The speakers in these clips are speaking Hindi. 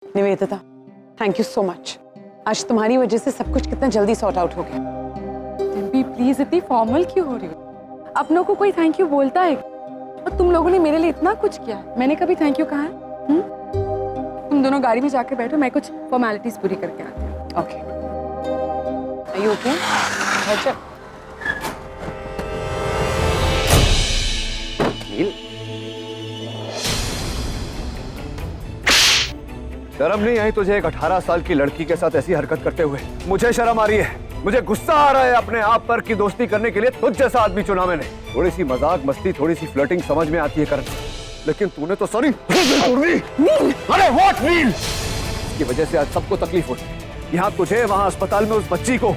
Nivedita, thank you so much. आज तुम्हारी वजह से सब कुछ कितना जल्दी सॉर्ट आउट हो गया। डिम्पी प्लीज इतनी फॉर्मल क्यों हो रही हो? अपनों को कोई थैंक यू बोलता है? और तुम लोगों ने मेरे लिए इतना कुछ किया है, मैंने कभी थैंक यू कहा है? तुम दोनों गाड़ी में जाके बैठो, मैं कुछ फॉर्मेलिटीज पूरी करके आती हूँ। Okay, are you okay? अच्छा, शर्म नहीं आई तुझे एक 18 साल की लड़की के साथ ऐसी हरकत करते हुए? मुझे शर्म आ रही है, मुझे गुस्सा आ रहा है अपने आप पर कि दोस्ती करने के लिए तुझ जैसा आदमी चुना मैंने। थोड़ी सी मजाक मस्ती, थोड़ी सी फ्लर्टिंग समझ में आती है करण, लेकिन तूने तो सॉरी नील। अरे व्हाट नील? इसकी वजह से आज सबको तकलीफ होती, यहाँ तुझे, वहाँ अस्पताल में उस बच्ची को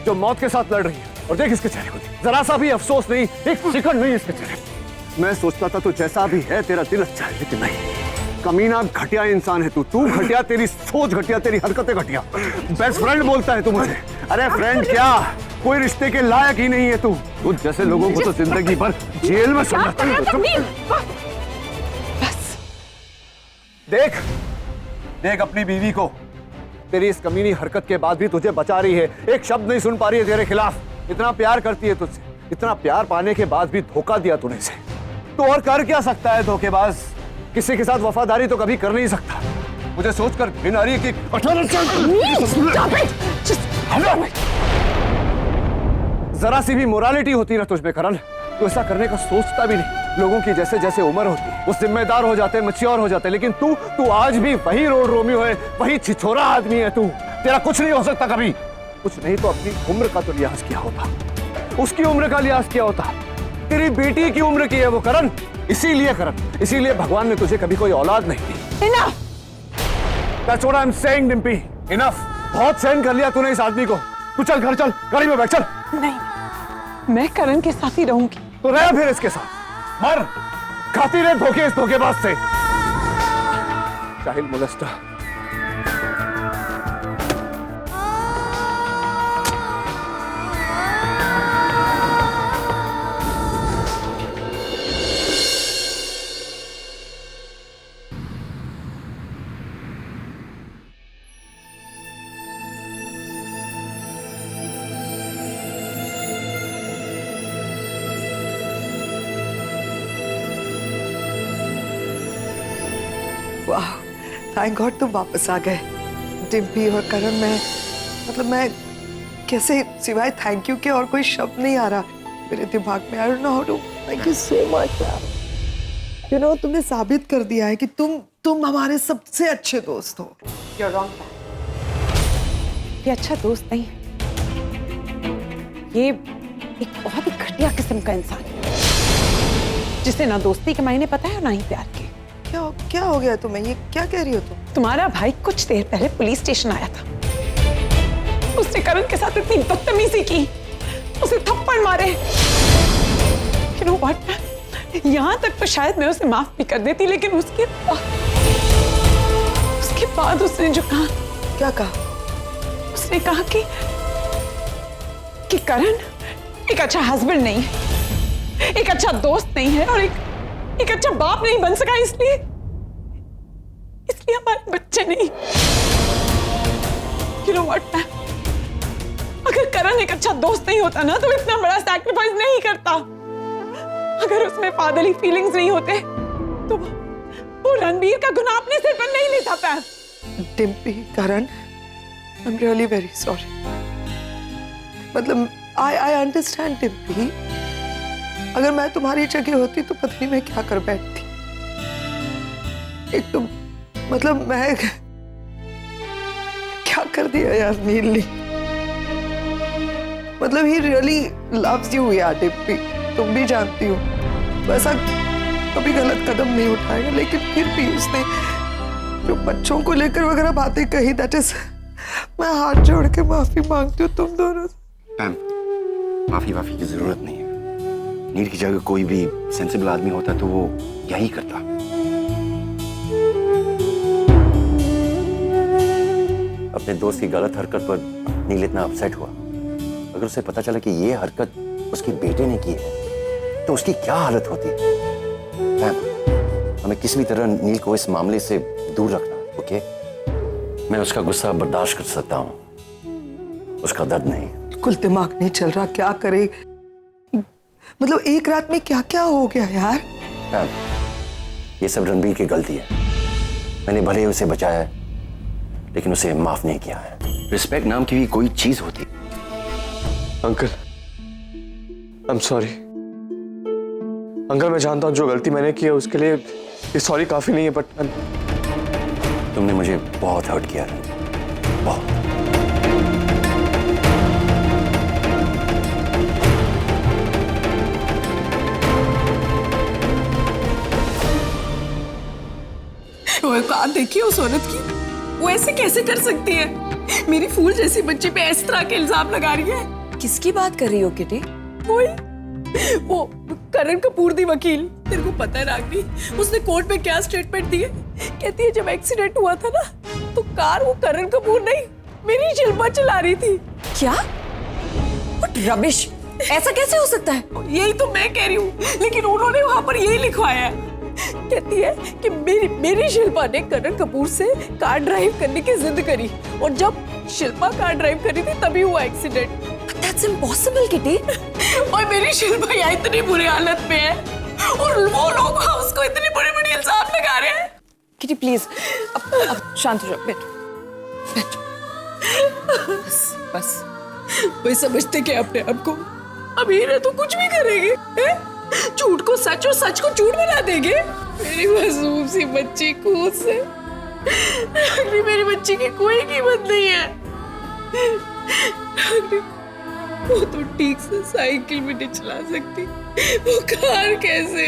जो मौत के साथ लड़ रही है। और देख इसके चेहरे को, जरा सा भी अफसोस नहीं, एक सेकंड नहीं इसके चेहरे। मैं सोचता था तू जैसा भी है तेरा दिल अच्छा है, लेकिन नहीं, कमीना घटिया इंसान है तू घटिया, तेरी सोच घटिया, तेरी हरकतें घटिया। बेस्ट फ्रेंड बोलता है तू मुझे? अरे फ्रेंड क्या, कोई रिश्ते के लायक ही नहीं है तू। तुझ जैसे लोगों को तो जिंदगी भर जेल में समझता है। बस देख देख अपनी बीवी को, तेरी इस कमीनी हरकत के बाद भी तुझे बचा रही है, एक शब्द नहीं सुन पा रही है तेरे खिलाफ। इतना प्यार करती है तुझसे, इतना प्यार पाने के बाद भी धोखा दिया तूने इसे। तो और कर क्या सकता है धोखेबाज? किसी के साथ वफादारी तो कभी कर नहीं सकता। मुझे सोचकर घिन आ रही है कि 18 जरा सी भी मोरालिटी होती ना तुझ में करण, तो ऐसा करने का सोचता भी नहीं। लोगों की जैसे जैसे उम्र होती है वो जिम्मेदार हो जाते हैं, मैच्योर हो जाते हैं, लेकिन तू आज भी वही रोड रोमियो है, वही छिछोरा आदमी है तू। तेरा कुछ नहीं हो सकता कभी। कुछ नहीं तो अपनी उम्र का तो लिहाज किया होता, उसकी उम्र का लिहाज किया होता। तेरी बेटी की उम्र की है वो करण, इसीलिए भगवान ने तुझे कभी कोई औलाद नहीं दी। Enough, That's what I'm saying, Dimpy. Enough, बहुत सहन कर लिया तूने इस आदमी को। तू चल घर चल, गाड़ी में बैठ चल। नहीं, मैं करण के साथ ही रहूंगी। तो रह फिर इसके साथ, मर, खाती रहे धोखे इस धोखेबाज से। Child molester. वाह, थैंक गॉड तुम वापस आ गए। डिम्पी और करण, मैं कैसे सिवाय थैंक यू के और कोई शब्द नहीं आ रहा मेरे दिमाग में। I don't know how to thank you so much यार। यू नो, तुमने साबित कर दिया है कि तुम हमारे सबसे अच्छे दोस्त हो। You're wrong, ये अच्छा दोस्त नहीं है, ये एक बहुत ही घटिया किस्म का इंसान है, जिसे ना दोस्ती के मायने पता है ना ही प्यार के। क्या हो गया तुम्हें? ये क्या कह रही हो तुम? तुम्हारा भाई कुछ देर पहले पुलिस स्टेशन आया था, उसने करण के साथ इतनी बदतमीजी की, उसे थप्पड़ मारे। You know what? यहाँ तक तो शायद मैं उसे माफ भी कर देती, लेकिन उसके बाद उसने जो कहा। क्या कहा? उसने कहा कि करण एक अच्छा हस्बैंड नहीं है, एक अच्छा दोस्त नहीं है, और एक अच्छा बाप नहीं बन सका, इसलिए हमारे बच्चे नहीं। You know what, man? अगर करण एक अच्छा दोस्त नहीं होता ना तो इतना बड़ा सैक्रिफाइस नहीं करता। अगर उसमें फादरली फीलिंग्स नहीं होते तो वो रणबीर का गुनाह अपने सिर पर नहीं लेता। पैर Dimpy, Karan, I am really very sorry. मतलब आई अंडरस्टैंड डिम्पी, अगर मैं तुम्हारी जगह होती तो पता नहीं मैं क्या कर बैठती। एक तो मतलब मैं क्या कर दिया यार नील ने। मतलब ही रियली लव्स यू यार डिम्पी, तुम भी जानती हो वैसा कभी गलत कदम नहीं उठाएगा, लेकिन फिर भी उसने जो बच्चों को लेकर वगैरह बातें कही, दैट इज, मैं हाथ जोड़ के माफी मांगती हूँ तुम दोनों से। मैम, माफी की जरूरत नहीं है। नील की जगह कोई भी सेंसिबल आदमी होता तो वो यही करता। अपने दोस्त की गलत हरकत पर नील इतना अपसेट हुआ। अगर उसे पता चला कि ये हरकत उसके बेटे ने की है तो उसकी क्या हालत होती। मैम, हमें किसी भी तरह नील को इस मामले से दूर रखना, वो के मैं उसका गुस्सा बर्दाश्त कर सकता हूँ, उसका दर्द नहीं। बिल्कुल दिमाग नहीं चल रहा, क्या करे। मतलब एक रात में क्या क्या हो गया यार। यार, ये सब रणबीर की गलती है। मैंने भले ही उसे बचाया है, लेकिन उसे माफ नहीं किया है। रिस्पेक्ट नाम की भी कोई चीज होती। Uncle, I am sorry. Uncle, मैं जानता हूँ जो गलती मैंने की है उसके लिए ये सॉरी काफी नहीं है, बट तुमने मुझे बहुत हर्ट किया रणबीर, बहुत। वो औकात देखिए उस औरत की, वो ऐसे कैसे कर सकती है? मेरी फूल जैसी बच्ची पे इस तरह के इल्जाम लगा रही है। किसकी बात कर रही हो किटी? वो करण कपूर दी वकील। तेरे को पता है रागनी, उसने कोर्ट में क्या स्टेटमेंट दी है? कहती है जब एक्सीडेंट हुआ था ना, तो कार वो करण कपूर नहीं, मेरी शिल्पा चला रही थी। क्या? रबिश, ऐसा कैसे हो सकता है? यही तो मैं कह रही हूँ, लेकिन उन्होंने वहां पर यही लिखवाया है। कहती है कि मेरी शिल्पा ने करण कपूर से कार ड्राइव करने की जिद करी, और जब शिल्पा कार ड्राइव करी थी तभी हुआ एक्सीडेंट। That's impossible, kitty. और मेरी शिल्पा यहाँ इतनी बुरी हालत में है, और वो लोग उसको इतने बड़े-बड़े इल्जाम लगा रहे हैं। किटी प्लीज, अब शांत हो जाओ, बैठो बैठो। बस वही समझते क्या अपने आप को? अब ये तो कुछ भी करेंगे, झूठ को सच और सच को झूठ बना देंगे। मेरी मासूम सी बच्ची को से मेरी बच्ची की कोई कीमत नहीं है। वो तो ठीक से साइकिल भी नहीं चला सकती, वो कार कैसे?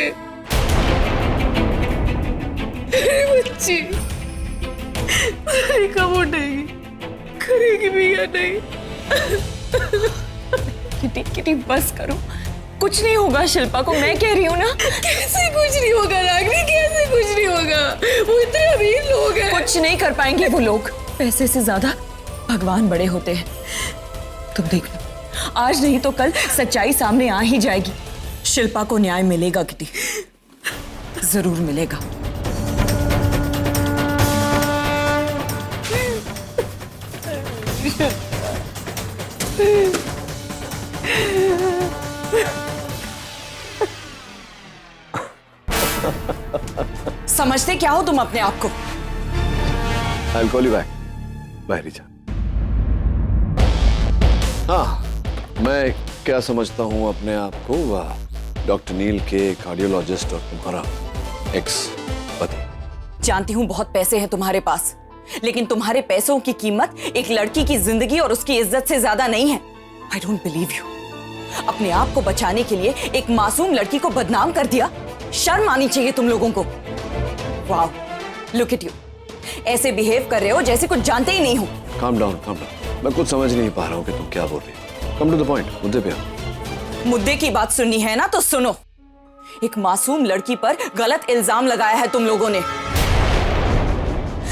मेरी बच्ची कब उठेगी, करेगी भी या नहीं? किटी बस करो, कुछ नहीं होगा शिल्पा को, मैं कह रही हूँ ना। कैसे कुछ नहीं होगा रागनी, कैसे कुछ नहीं होगा? वो इतने अमीर लोग हैं। कुछ नहीं कर पाएंगे वो लोग। पैसे से ज्यादा भगवान बड़े होते हैं। तुम देखना, आज नहीं तो कल सच्चाई सामने आ ही जाएगी। शिल्पा को न्याय मिलेगा किटी, जरूर मिलेगा। समझते क्या हो तुम अपने आप को? I'll call you back. Bye Richa. हाँ, मैं क्या समझता हूँ अपने आप को, डॉक्टर नील के कार्डियोलॉजिस्ट और तुम्हारा एक्स पति। जानती हूँ बहुत पैसे हैं तुम्हारे पास, लेकिन तुम्हारे पैसों की कीमत एक लड़की की जिंदगी और उसकी इज्जत से ज्यादा नहीं है। I don't believe you. अपने आप को बचाने के लिए एक मासूम लड़की को बदनाम कर दिया। शर्म आनी चाहिए तुम लोगों को। वाओ, लुक एट यू, ऐसे बिहेव कर रहे हो जैसे कुछ जानते ही नहीं हो। Calm down, calm down. मैं कुछ समझ नहीं पा रहा हूँ कि तुम क्या बोल रही हो। Come to the point, मुद्दे पे आओ। मुद्दे की बात सुननी है ना तो सुनो। एक मासूम लड़की पर गलत इल्जाम लगाया है तुम लोगों ने।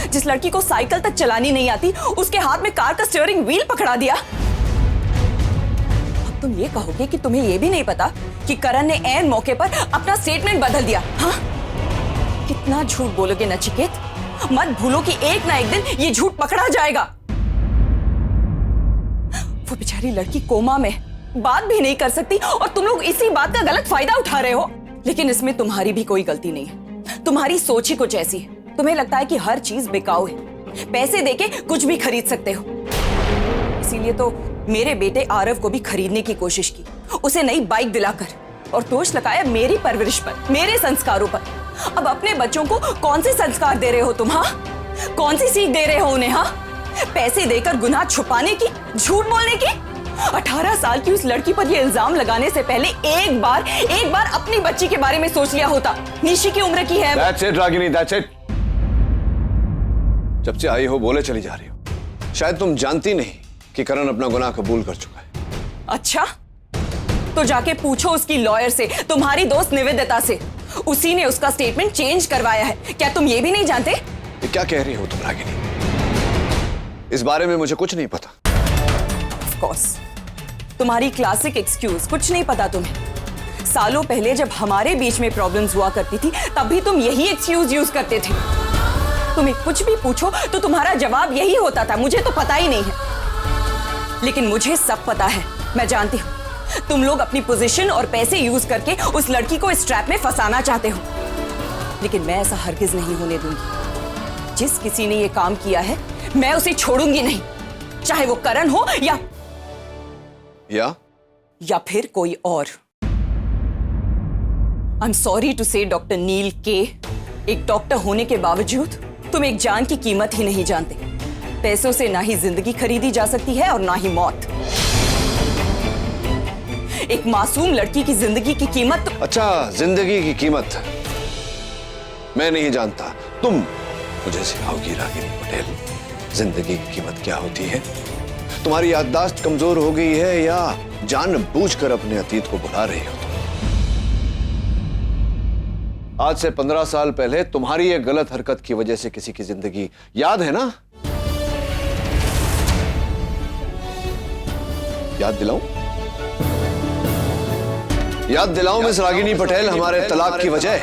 जिस लड़की को साइकिल तक चलानी नहीं आती, उसके हाथ में कार का स्टीयरिंग व्हील पकड़ा दिया। अब तुम ये कहोगे कि तुम्हें ये भी नहीं पता कि करण ने ऐन मौके पर अपना स्टेटमेंट बदल दिया। हाँ, कितना झूठ बोलोगे नचिकेत? मत भूलो कि एक ना एक दिन ये झूठ पकड़ा जाएगा। वो बेचारी लड़की कोमा में, बात भी नहीं कर सकती, और तुम लोग इसी बात का गलत फायदा उठा रहे हो। लेकिन इसमें तुम्हारी भी कोई गलती नहीं है। तुम्हारी सोच ही कुछ ऐसी है। तुम्हें लगता है कि हर चीज बिकाऊ है, पैसे देके कुछ भी खरीद सकते हो। इसीलिए तो मेरे बेटे आरव को भी खरीदने की कोशिश की, उसे नई बाइक दिलाकर, और दोष लगाया मेरी परवरिश पर, मेरे संस्कारों पर। अब अपने बच्चों को कौन से संस्कार दे रहे हो तुम? हाँ, कौन सी सीख दे रहे हो उन्हें? हाँ, पैसे देकर गुनाह छुपाने की, झूठ बोलने की। 18 साल की उस लड़की पर ये इल्जाम लगाने से पहले एक बार अपनी बच्ची के बारे में सोच लिया होता। निशी की उम्र की है। That's it, Ragini, that's it. जब से आई हो बोले चली जा रही हो। शायद तुम जानती नहीं कि करण अपना गुनाह कबूल कर चुका है। अच्छा, तो जाके पूछो उसकी लॉयर से, तुम्हारी दोस्त निवेदिता से। उसी ने उसका स्टेटमेंट चेंज करवाया है। क्या तुम ये भी नहीं जानते? ये क्या कह रही हो तुम रागिनी? इस बारे में मुझे कुछ नहीं पता। ऑफ कोर्स, तुम्हारी क्लासिक एक्सक्यूज, कुछ नहीं पता तुम्हें। सालों पहले जब हमारे बीच में प्रॉब्लम्स हुआ करती थी, तब भी तुम यही एक्सक्यूज यूज करते थे। तुम्हें कुछ भी पूछो तो तुम्हारा जवाब यही होता था, मुझे तो पता ही नहीं है। लेकिन मुझे सब पता है, मैं जानती हूँ तुम लोग अपनी पोजीशन और पैसे यूज करके उस लड़की को इस ट्रैप में फंसाना चाहते हो, लेकिन मैं ऐसा हरगिज नहीं होने दूंगी। जिस किसी ने ये काम किया है मैं उसे छोड़ूंगी नहीं, चाहे वो करण हो या फिर कोई और। आई एम सॉरी टू से डॉक्टर नील के, एक डॉक्टर होने के बावजूद तुम एक जान की कीमत ही नहीं जानते। पैसों से ना ही जिंदगी खरीदी जा सकती है और ना ही मौत। एक मासूम लड़की की जिंदगी की कीमत अच्छा, जिंदगी की कीमत मैं नहीं जानता, तुम मुझे सिखाओगी रागिनी पटेल, जिंदगी की कीमत क्या होती है? तुम्हारी याददाश्त कमजोर हो गई है या जानबूझकर अपने अतीत को भुला रही हो? आज से 15 साल पहले तुम्हारी एक गलत हरकत की वजह से किसी की जिंदगी याद है ना? याद दिलाऊं? याद दिलाऊं मिस रागिनी पटेल हमारे तलाक की वजह?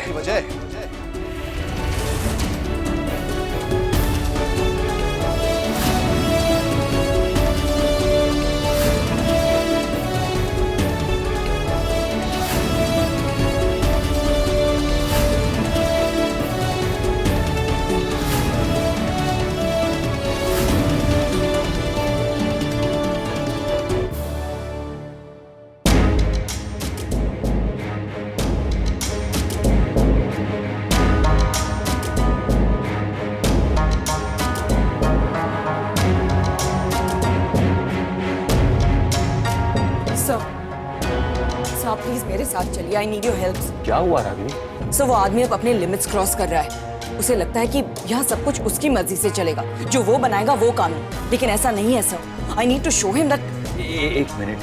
आप प्लीज मेरे साथ चलिए, आई नीड योर हेल्प। क्या हुआ रागिनी? सर, वो आदमी अब अपने लिमिट्स क्रॉस कर रहा है। उसे लगता है कि यहाँ सब कुछ उसकी मर्जी से चलेगा, जो वो बनाएगा वो कानून, लेकिन ऐसा नहीं है sir. I need to show him that. एक मिनट,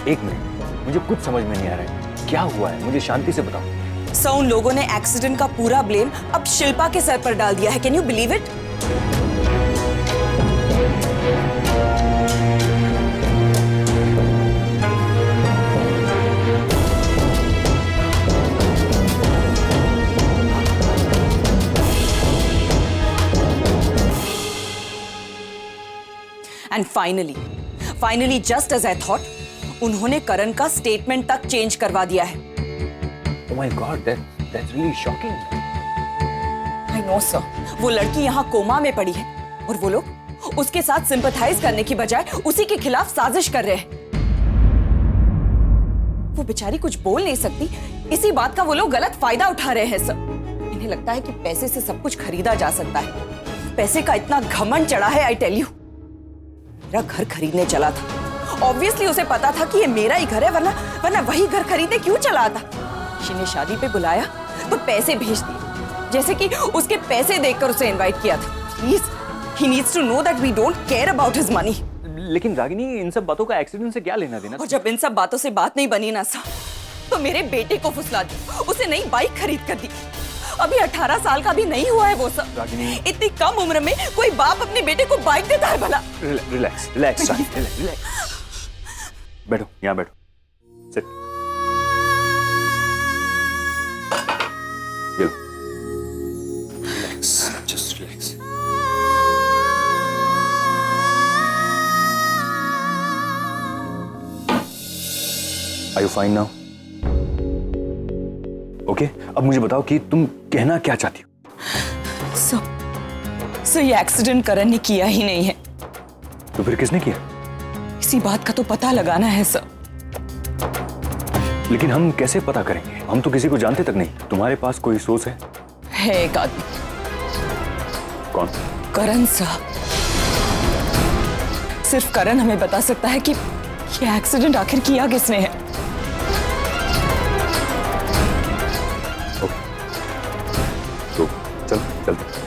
मुझे कुछ समझ में नहीं आ रहा है, क्या हुआ है? मुझे शांति से बताओ। सर, उन लोगों ने एक्सीडेंट का पूरा ब्लेम अब शिल्पा के सर पर डाल दिया है। Can you believe it? And finally just as I thought, उन्होंने करण का स्टेटमेंट तक चेंज करवा दिया है। Oh my God, that's really shocking. I know sir, वो लड़की यहाँ कोमा में पड़ी है और वो लोग उसके साथ सिंपैथाइज करने की बजाय उसी के खिलाफ साजिश कर रहे हैं। वो बेचारी कुछ बोल नहीं सकती, इसी बात का वो लोग गलत फायदा उठा रहे हैं सर। इन्हें लगता है कि पैसे से सब कुछ खरीदा जा सकता है। पैसे का इतना घमंड चढ़ा है, आई टेल यू। मेरा घर खरीदने चला था, ऑब्वियसली उसे पता था कि ये मेरा ही घर है, वरना वही घर खरीदने क्यों चला आता? किसी ने शादी पे बुलाया तो पैसे भेज दिए, जैसे कि उसके पैसे देखकर उसे इनवाइट किया था। Please, he needs to know that we don't care about his money. लेकिन रागिनी, इन सब बातों का एक्सीडेंट से क्या लेना देना? और जब इन सब बातों से बात नहीं बनी ना सर, तो मेरे बेटे को फुसला दी, उसे नई बाइक खरीद कर दी। अभी 18 साल का भी नहीं हुआ है वो सब। रागिनी, इतनी कम उम्र में कोई बाप अपने बेटे को बाइक देता है भला? रिलैक्स। बैठो, यहाँ बैठो। सिट। ये लो। Relax, just relax. Are you fine now? Okay, अब मुझे बताओ कि तुम कहना क्या चाहती हो? सर, ये एक्सीडेंट करण ने किया ही नहीं है। तो फिर किसने किया? इसी बात का तो पता लगाना है सर। लेकिन हम कैसे पता करेंगे? हम तो किसी को जानते तक नहीं। तुम्हारे पास कोई सोर्स है? एक आदमी। कौन? करण साहब। सिर्फ करण हमें बता सकता है कि ये एक्सीडेंट आखिर किया किसने है। तो चलते।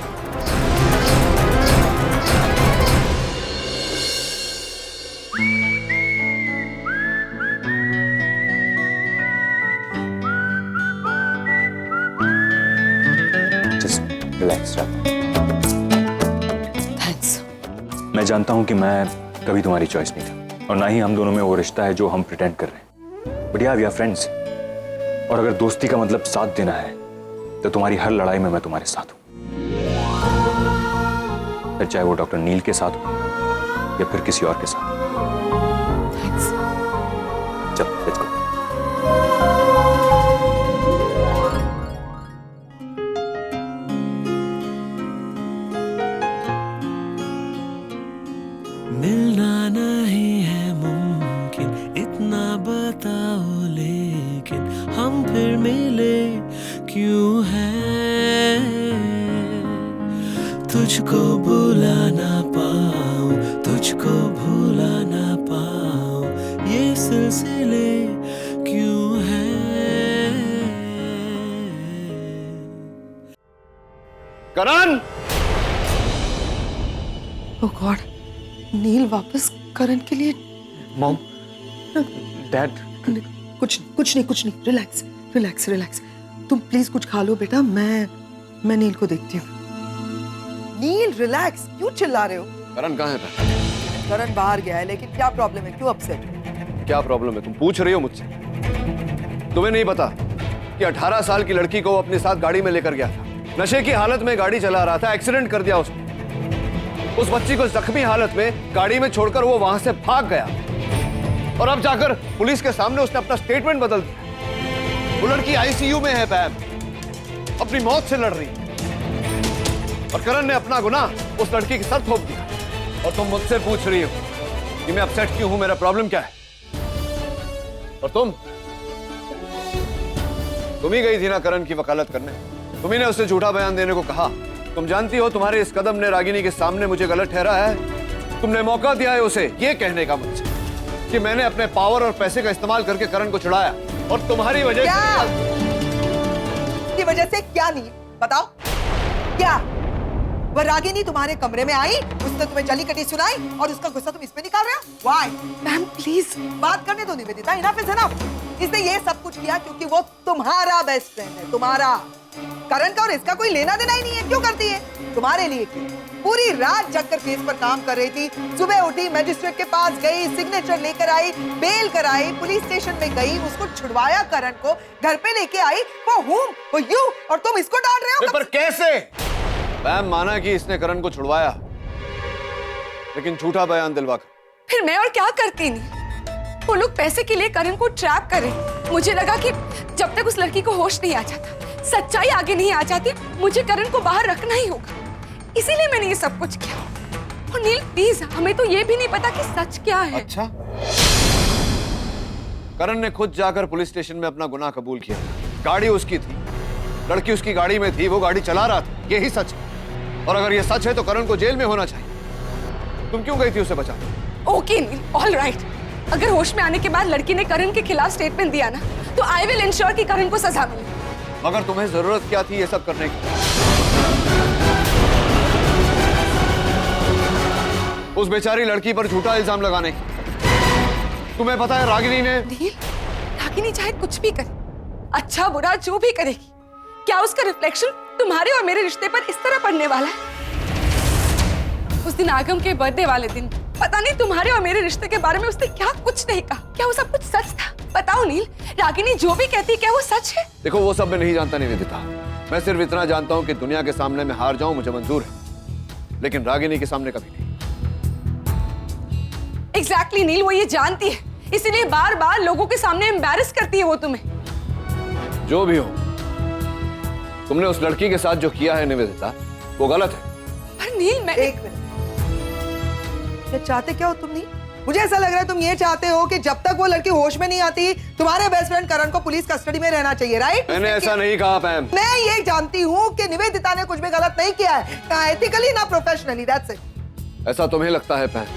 Just relax, thanks. मैं जानता हूं कि मैं कभी तुम्हारी चॉइस नहीं था और ना ही हम दोनों में वो रिश्ता है जो हम प्रिटेंड कर रहे हैं। बट यार, वी आर फ्रेंड्स, और अगर दोस्ती का मतलब साथ देना है तो तुम्हारी हर लड़ाई में मैं तुम्हारे साथ हूं। फिर चाहे वो डॉक्टर नील के साथ हो या फिर किसी और के साथ। चल लेट्स गो। मिलना नहीं है मुमकिन, इतना बताओ लेकिन हम फिर मिले क्यों हैं? तुझको बुला ना पाऊं, तुझको भूला ना पाऊं, ये सिलसिले क्यों हैं? करण! ओह गॉड, नील वापस करण के लिए। मॉम, डैड, कुछ नहीं, रिलैक्स रिलैक्स रिलैक्स। तुम प्लीज कुछ खा लो बेटा, मैं नील को देखती हूँ। नील रिलैक्स, क्यों चिल्ला रहे हो? करण कहाँ है बहन? करण बाहर गया है, लेकिन क्या प्रॉब्लम है, क्यों अपसेट? क्या प्रॉब्लम है? तुम पूछ रही हो मुझसे? तुम्हें नहीं पता कि 18 साल की लड़की को वो अपने साथ गाड़ी में लेकर गया था, नशे की हालत में गाड़ी चला रहा था, एक्सीडेंट कर दिया उसने। उस बच्ची को जख्मी हालत में गाड़ी में छोड़कर वो वहां से भाग गया, और अब जाकर पुलिस के सामने उसने अपना स्टेटमेंट बदल दिया। वो लड़की आईसीयू में है पैम, अपनी मौत से लड़ रही है, और करण ने अपना गुनाह उस लड़की के सर थोप दिया। और तुम मुझसे पूछ रही हो कि मैं अपसेट क्यों हूं, मेरा प्रॉब्लम क्या है? और तुम ही गई थी ना करण की वकालत करने, तुम्ही ने उसे झूठा बयान देने को कहा। तुम जानती हो तुम्हारे इस कदम ने रागिनी के सामने मुझे गलत ठहरा है। तुमने मौका दिया है उसे ये कहने का मुझसे कि मैंने अपने पावर और पैसे का इस्तेमाल करके करण को छुड़ाया, और तुम्हारी वजह की वजह से क्या नहीं बताओ? क्या वह रागिनी तुम्हारे कमरे में आई, उसने तुम्हें जली कटी सुनाई, और उसका गुस्सा तुम इसमें निकाल रहे हो? Why? मैम प्लीज बात करने दो निवेदिता, इनफ इज इनफ। इसने ये सब कुछ किया क्योंकि वो तुम्हारा बेस्ट फ्रेंड है, तुम्हारा। करण का और इसका कोई लेना देना ही नहीं है, क्यों करती है? तुम्हारे लिए की। पूरी रात जगकर केस पर काम कर रही थी, सुबह उठी, मजिस्ट्रेट के पास गई, सिग्नेचर लेकर आई, बेल कराई, पुलिस स्टेशन में गई, उसको छुड़वाया, करण को घर पे लेके आई। वो हूं, वो यू, और तुम इसको डांट रहे हो? पर कैसे? मैम माना कि इसने करण को छुड़वाया, लेकिन झूठा बयान दिलवाकर। फिर मैं और क्या करती नहीं? वो लोग पैसे के लिए करण को ट्रैप करे। मुझे लगा कि जब तक उस लड़की को होश नहीं आ जाता, सच्चाई आगे नहीं आ जाती, मुझे करण को बाहर रखना ही होगा। इसीलिए मैंने ये सब कुछ किया। और नील प्लीज, हमें तो ये भी नहीं पता कि सच क्या है। अच्छा, करण ने खुद जाकर पुलिस स्टेशन में अपना गुनाह कबूल किया। गाड़ी उसकी थी, लड़की उसकी गाड़ी में थी, वो गाड़ी चला रहा था, यही सच है। और अगर ये सच है तो करण को जेल में होना चाहिए। तुम क्यों गई थी उसे बचाने? ओके नील, ऑल राइट। अगर होश में आने के बाद लड़की ने करण के खिलाफ स्टेटमेंट दिया ना, तो आई विल इंश्योर कि करण को सजा मिले। मगर तुम्हें जरूरत क्या थी ये सब करने की? उस बेचारी लड़की पर झूठा इल्जाम लगाने की। तुम्हें पता है रागिनी ने नील, रागिनी चाहे कुछ भी करे, अच्छा बुरा जो भी करेगी, क्या उसका रिफ्लेक्शन तुम्हारे और मेरे रिश्ते पर इस तरह पड़ने वाला है? उस दिन आगम के बर्थडे वाले दिन पता नहीं तुम्हारे और मेरे रिश्ते के बारे में उसने क्या कुछ नहीं कहा। क्या वो सब कुछ सच था? बताओ नील, रागिनी जो भी कहती क्या वो सच है? देखो, वो सब मैं नहीं जानता निवेदिता। मैं सिर्फ इतना जानता हूं कि दुनिया के सामने मैं हार जाऊं मुझे मंजूर है, लेकिन रागिनी के सामने कभी नहीं। एग्जैक्टली नील, वो ये जानती है, इसीलिए बार बार लोगों के सामने एम्बैरस करती है वो तुम्हें। जो भी हो, तुमने उस लड़की के साथ जो किया है निवेदिता, वो गलत है। पर नील, मैं एक मिनट, क्या चाहते क्या हो तुम? नहीं, मुझे ऐसा लग रहा है तुम ये चाहते हो कि जब तक वो लड़की होश में नहीं आती, तुम्हारे बेस्ट फ्रेंड करण को पुलिस कस्टडी में रहना चाहिए, राइट? मैंने ऐसा नहीं कहा पैम। मैं ये जानती हूँ कि निवेदिता ने कुछ भी गलत नहीं किया है, ना एथिकली ना प्रोफेशनली, दैट्स इट। ऐसा तुम्हें लगता है पैम,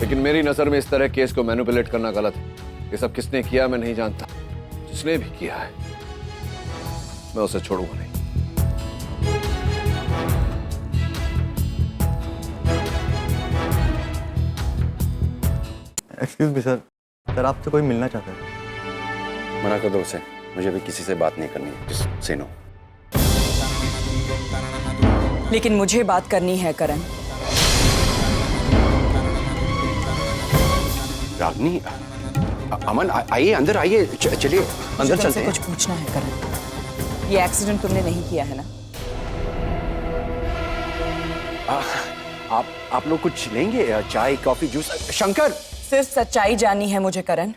लेकिन मेरी नजर में इस तरह केस को मैनिपुलेट करना गलत है। ये सब किसने किया मैं नहीं जानता, जिसने भी किया है मैं उसे छोड़ूंगा नहीं। एक्सक्यूज मी सर, सर आपसे कोई मिलना चाहता है। मना कर दो उसे, मुझे भी किसी से बात नहीं करनी है। Just say no. लेकिन मुझे बात करनी है करण। रागिनी, अमन आइए, अंदर आइए, चलिए अंदर चलते हैं। कुछ पूछना है करण। ये एक्सीडेंट तुमने नहीं किया है ना? आप लोग कुछ लेंगे? चाय, कॉफी, जूस? शंकर, सिर्फ सच्चाई जाननी है मुझे करण।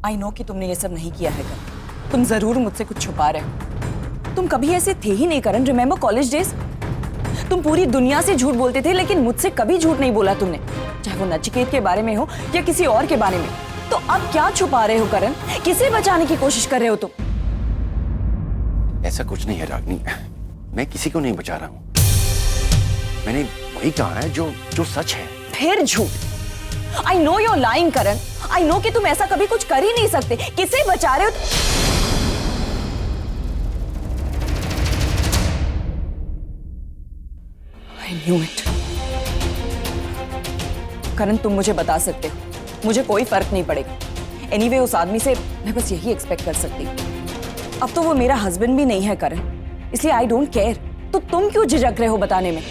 आई नो कि तुमने ये सब नहीं किया है करण। तुम जरूर मुझसे कुछ छुपा रहे हो। तुम कभी ऐसे थे ही नहीं करण। Remember college days? तुम पूरी दुनिया से झूठ बोलते थे, लेकिन मुझसे कभी झूठ नहीं बोला तुमने, चाहे वो नचिकेत के बारे में हो या किसी और के बारे में। तो अब क्या छुपा रहे हो करण? किसे बचाने की कोशिश कर रहे हो तुम? ऐसा कुछ नहीं है रागिनी, मैं किसी को नहीं बचा रहा हूं। मैंने वही कहा है जो सच है। फिर झूठ। I know you're lying Karan. I know कि तुम ऐसा कभी कुछ कर ही नहीं सकते। किसे बचा रहे हो? I knew it. करण, तुम मुझे बता सकते हो, मुझे कोई फर्क नहीं पड़ेगा। एनीवे उस आदमी से मैं बस यही एक्सपेक्ट कर सकती हूँ। अब तो वो मेरा हस्बैंड भी नहीं है करण, इसलिए आई डोंट केयर। तो तुम क्यों झिझक रहे हो बताने में?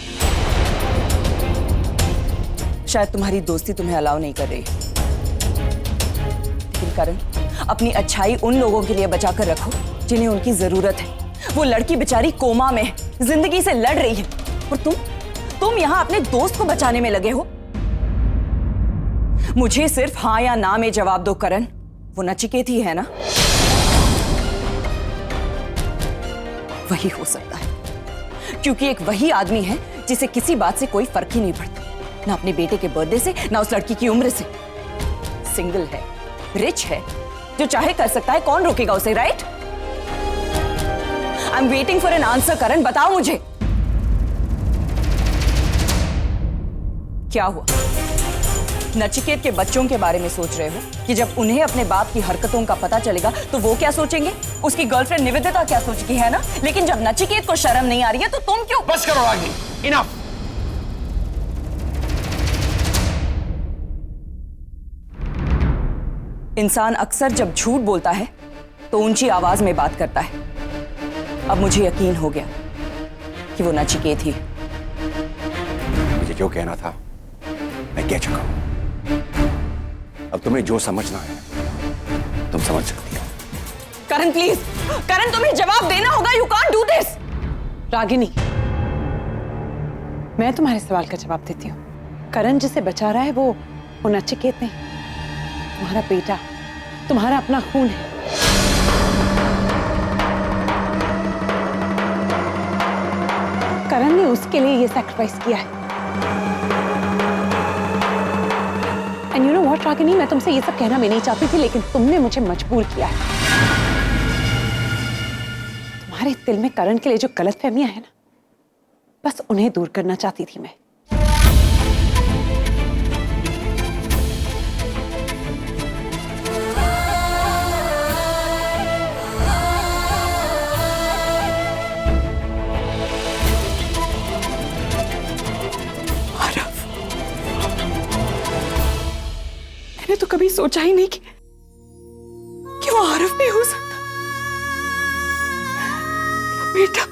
शायद तुम्हारी दोस्ती तुम्हें अलाउ नहीं कर रही। लेकिन करण, अपनी अच्छाई उन लोगों के लिए बचा कर रखो जिन्हें उनकी जरूरत है। वो लड़की बेचारी कोमा में है, जिंदगी से लड़ रही है, और तुम यहाँ अपने दोस्त को बचाने में लगे हो। मुझे सिर्फ हाँ या ना में जवाब दो करण। वो नचिकेत ही है ना? वही हो सकता है, क्योंकि एक वही आदमी है जिसे किसी बात से कोई फर्क ही नहीं पड़ता, ना अपने बेटे के बर्थडे से, ना उस लड़की की उम्र से। सिंगल है, रिच है, जो चाहे कर सकता है। कौन रोकेगा उसे, right? I am waiting for an answer Karan. बताओ मुझे क्या हुआ? नचिकेत के बच्चों के बारे में सोच रहे हो कि जब उन्हें अपने बाप की हरकतों का पता चलेगा तो वो क्या सोचेंगे? उसकी गर्लफ्रेंड निवेदिता क्या सोचेगी, है ना? लेकिन जब नचिकेत को शर्म नहीं आ रही है तो तुम क्यों? बस करो रागिनी, इनफ। इंसान अक्सर जब झूठ बोलता है तो ऊंची आवाज में बात करता है। अब मुझे यकीन हो गया कि वो नचिकेत ही है। मुझे जो कहना था मैं कह चुका हूं। अब तुम्हें जो समझना है तुम समझ सकती हो। करण प्लीज, करण तुम्हें जवाब देना होगा। You can't do this. Ragini, मैं तुम्हारे सवाल का जवाब देती हूँ। करण जिसे बचा रहा है वो नचिकेत नहीं, तुम्हारा बेटा, तुम्हारा अपना खून है। करण ने उसके लिए ये सैक्रिफाइस किया है। And you know what Ragini, मैं तुमसे ये सब कहना मैं नहीं चाहती थी, लेकिन तुमने मुझे मजबूर किया है। तुम्हारे दिल में करण के लिए जो गलतफहमियां हैं ना, बस उन्हें दूर करना चाहती थी मैं। मैंने तो कभी सोचा ही नहीं कि वो आरफ भी हो सकता। बेटा